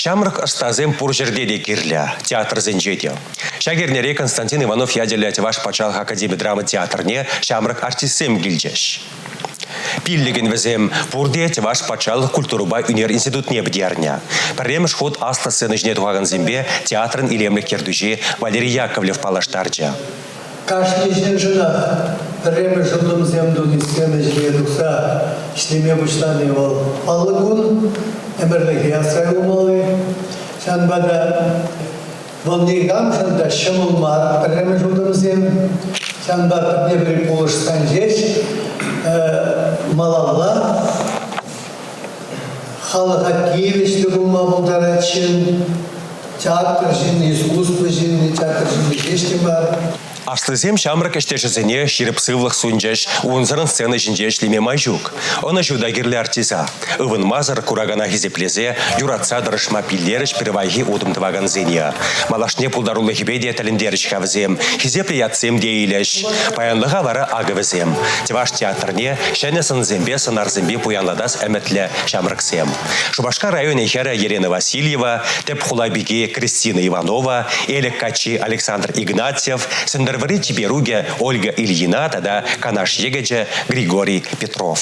Шамрак астазем пуржерде де кирля, театр зенжете. Шагернере Константин Иванов яделять ваш почал Академии драмы театрне Шамрак артистсем гильджеш. Пиллеген везем пурдет ваш почал культуруба унер институт не бдерня. Премш ход аста сцены жнет ваган зембе театрын илемлек кердужи Валерий Яковлев палаштарджа. Каждый жена премш худом земду не сцены жнедуса шлеме буштаны вал алгун эмерлек ясрагумалы шанбада волнигам шанда шамулмар премш худом зем шанбада не приположсан здесь Малалла, халыға киевешлі болма болдар әтшін, театр жинні, искусство жинні, театр жинні кештім бар. Аслызем Шамрак эштешізіне ширіп сывлық сүнжеш, уынзырын сцены жинжеш лиме майжук. Оны жудагерлі артиза. Ывын мазыр курагана хизеплезе, юратса дырышма пиллеріш перевайги удымдываган зения. Малашне пулдарулы хибедия тәліндеріш хавзем, хизепле ятсем дейлеш. Паянлыға вара агывызем. Теваш театрне шәнесін зембе сынарзембе пуянладас әмәтлі Шамраксем. Шубашка районе хера Елена Васильева, Тепхулабиге Кристина Иванова, Элек Качи Александр Игнатьев, Сендервари Тиберуге Ольга Ильина, тогда Канаш Егеджа Григорий Петров.